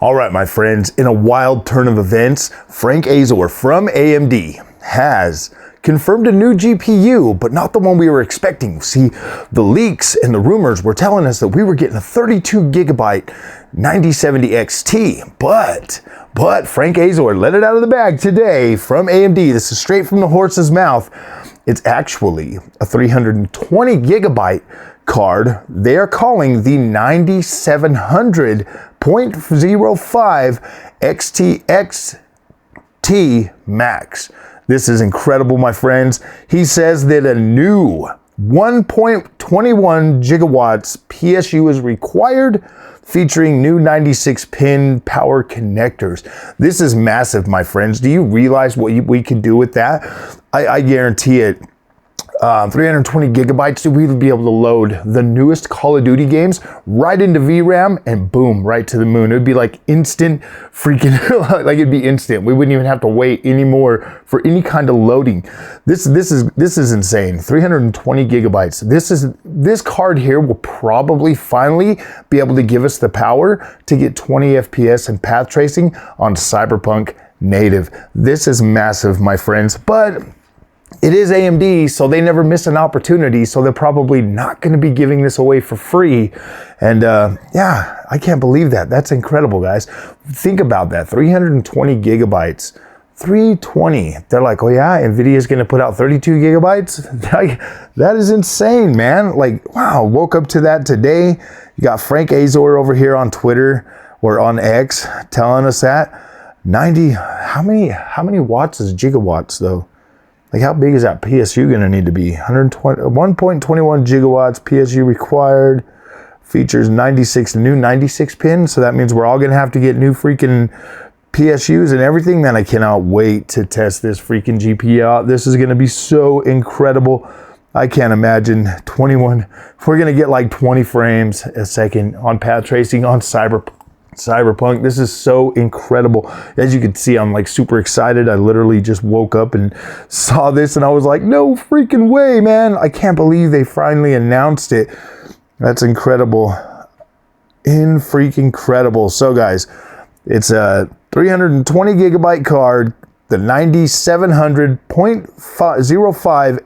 All right, my friends, in a wild turn of events, Frank Azor from AMD has confirmed a new GPU, but not the one we were expecting. See, the leaks and the rumors were telling us that we were getting a 32 gigabyte 9070 XT, but Frank Azor let it out of the bag today from AMD. This is straight from the horse's mouth. It's actually a 320 gigabyte card they're calling the 9700.05 XT Max. This is incredible, my friends. He says that a new 1.21 gigawatts PSU is required, featuring new 96-pin power connectors. This is massive, my friends. Do you realize what we can do with that? I guarantee it. 320 gigabytes, we would be able to load the newest Call of Duty games right into VRAM and boom, right to the moon. It would be like instant freaking, like it'd be instant. We wouldn't even have to wait anymore for any kind of loading. This is insane. 320 gigabytes. This card here will probably finally be able to give us the power to get 20 FPS and path tracing on Cyberpunk native. This is massive, my friends, but it is AMD, so they never miss an opportunity, so they're probably not going to be giving this away for free. And yeah, I can't believe that. That's incredible, guys. Think about that, 320 gigabytes. 320. They're like, oh yeah, NVIDIA is going to put out 32 gigabytes? That is insane, man. Like, wow, woke up to that today. You got Frank Azor over here on Twitter or on X telling us that. 90, how many watts is gigawatts though? Like, how big is that PSU going to need to be? 1.21 gigawatts PSU required. Features new 96 pins. So that means we're all going to have to get new freaking PSUs and everything. Man, I cannot wait to test this freaking GPU out. This is going to be so incredible. I can't imagine 21. If we're going to get like 20 frames a second on path tracing on Cyberpunk, this is so incredible. As you can see, I'm like super excited. I literally just woke up and saw this and I was like, no freaking way, man. I can't believe they finally announced it. That's incredible. Freaking incredible. So guys, it's a 320 gigabyte card, the 9700.05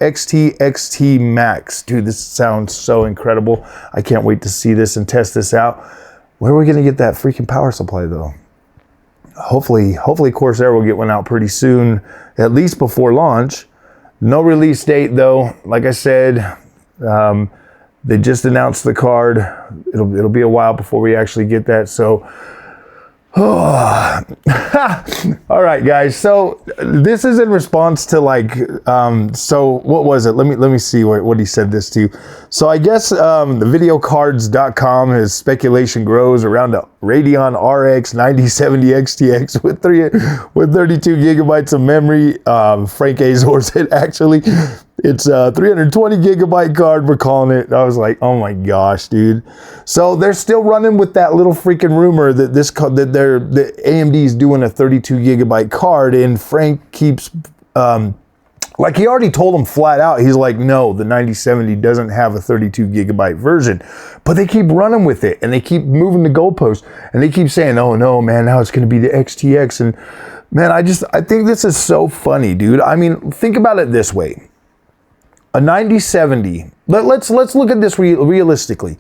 XT Max. Dude, this sounds so incredible. I can't wait to see this and test this out. Where are we going to get that freaking power supply though? Hopefully Corsair will get one out pretty soon, at least before launch. No release date though. Like I said, they just announced the card. It'll be a while before we actually get that. So, all right, guys. So this is in response to like, so what was it? Let me see what he said this to. So I guess the videocards.com, his speculation grows around a Radeon RX 9070 XTX with 32 gigabytes of memory. Frank Azor said actually it's a 320 gigabyte card, we're calling it. I was like, oh my gosh, dude. So they're still running with that little freaking rumor that that AMD is doing a 32 gigabyte card, and Frank keeps like he already told them flat out. He's like, no, the 9070 doesn't have a 32 gigabyte version, but they keep running with it and they keep moving the goalpost and they keep saying, oh no, man, now it's going to be the XTX. And man, I think this is so funny, dude. I mean, think about it this way. A 9070, let's look at this realistically.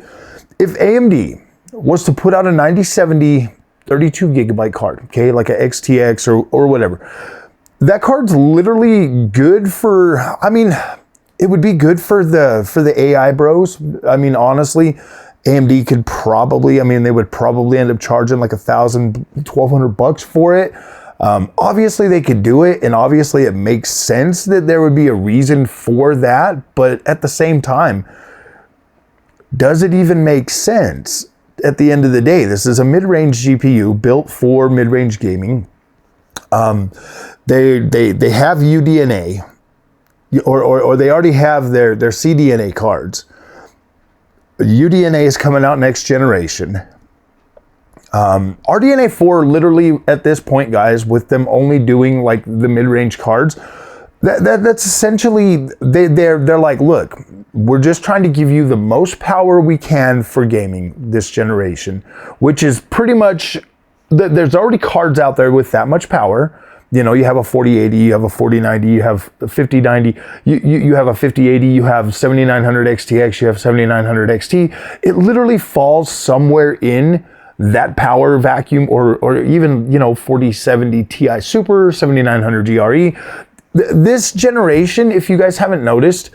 If AMD was to put out a 9070 32 gigabyte card, okay, like a XTX or whatever, that card's literally good for, I mean, it would be good for the AI bros. I mean, honestly, AMD could probably, I mean, they would probably end up charging like $1,200 for it. Obviously they could do it, and obviously it makes sense that there would be a reason for that, but at the same time, does it even make sense? At the end of the day, this is a mid-range GPU built for mid-range gaming. They have UDNA, or they already have their CDNA cards. UDNA is coming out next generation. RDNA 4 literally at this point, guys, with them only doing like the mid-range cards, that's essentially, they're like, look, we're just trying to give you the most power we can for gaming this generation, which is pretty much there's already cards out there with that much power. You know, you have a 4080, you have a 4090, you have a 5090, you have a 5080, you have 7900 XTX, you have 7900 XT. It literally falls somewhere in that power vacuum, or even, you know, 4070 Ti Super, 7900 GRE. This generation, if you guys haven't noticed,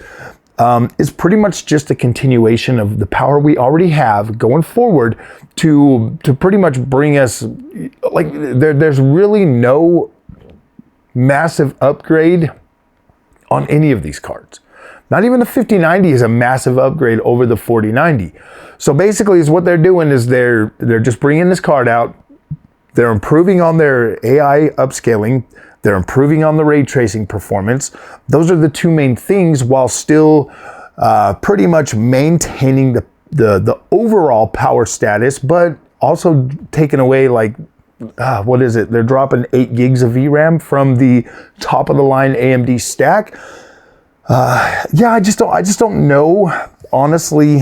is pretty much just a continuation of the power we already have going forward to pretty much bring us, like, there's really no massive upgrade on any of these cards. Not even the 5090 is a massive upgrade over the 4090. So basically is what they're doing is they're just bringing this card out. They're improving on their AI upscaling. They're improving on the ray tracing performance. Those are the two main things, while still pretty much maintaining the overall power status, but also taking away, like, what is it? They're dropping 8 gigs of VRAM from the top of the line AMD stack. Yeah, I just don't know, honestly,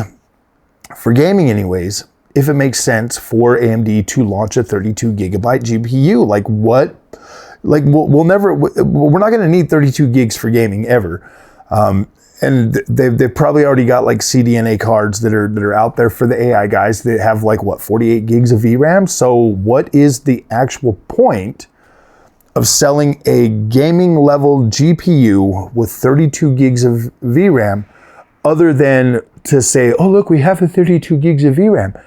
for gaming anyways, if it makes sense for AMD to launch a 32 gigabyte GPU. Like, what? Like, we're not going to need 32 gigs for gaming ever. And they've probably already got like CDNA cards that are out there for the AI guys that have like, what, 48 gigs of VRAM. So what is the actual point of selling a gaming level GPU with 32 gigs of VRAM other than to say, oh, look, we have a 32 gigs of VRAM?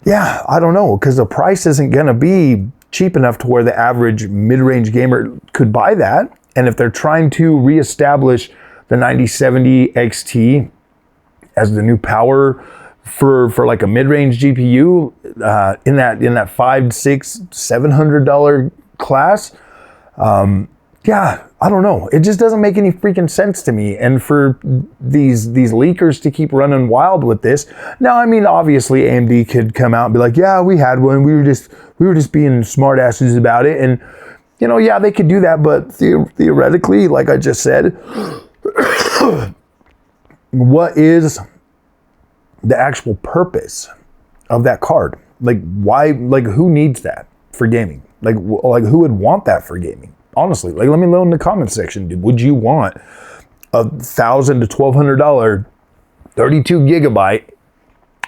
Yeah, I don't know, because the price isn't going to be cheap enough to where the average mid-range gamer could buy that. And if they're trying to reestablish the 9070 XT as the new power for like a mid-range GPU in that $500, $600, $700 class, yeah, I don't know. It just doesn't make any freaking sense to me. And for these leakers to keep running wild with this. Now, I mean, obviously AMD could come out and be like, yeah, we had one. We were just being smart asses about it. And, you know, yeah, they could do that. But theoretically, like I just said, what is the actual purpose of that card? Like, why? Like, who needs that for gaming? Like who would want that for gaming? Honestly, like, let me know in the comment section, dude. Would you want a $1,000 to $1,200 32 gigabyte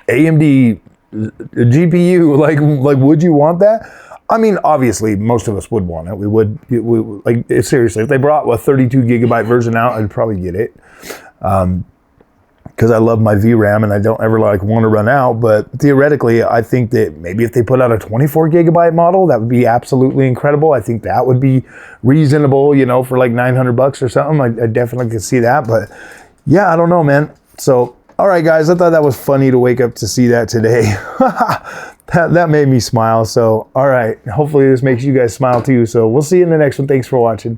AMD GPU? Like, would you want that? I mean, obviously, most of us would want it. We would like, seriously, if they brought a 32 gigabyte version out, I'd probably get it. Because I love my VRAM and I don't ever like want to run out. But theoretically, I think that maybe if they put out a 24 gigabyte model, that would be absolutely incredible. I think that would be reasonable, you know, for like $900 or something. I definitely could see that. But yeah, I don't know, man. So, all right, guys, I thought that was funny to wake up to see that today. That made me smile. So, all right, hopefully this makes you guys smile too. So we'll see you in the next one. Thanks for watching.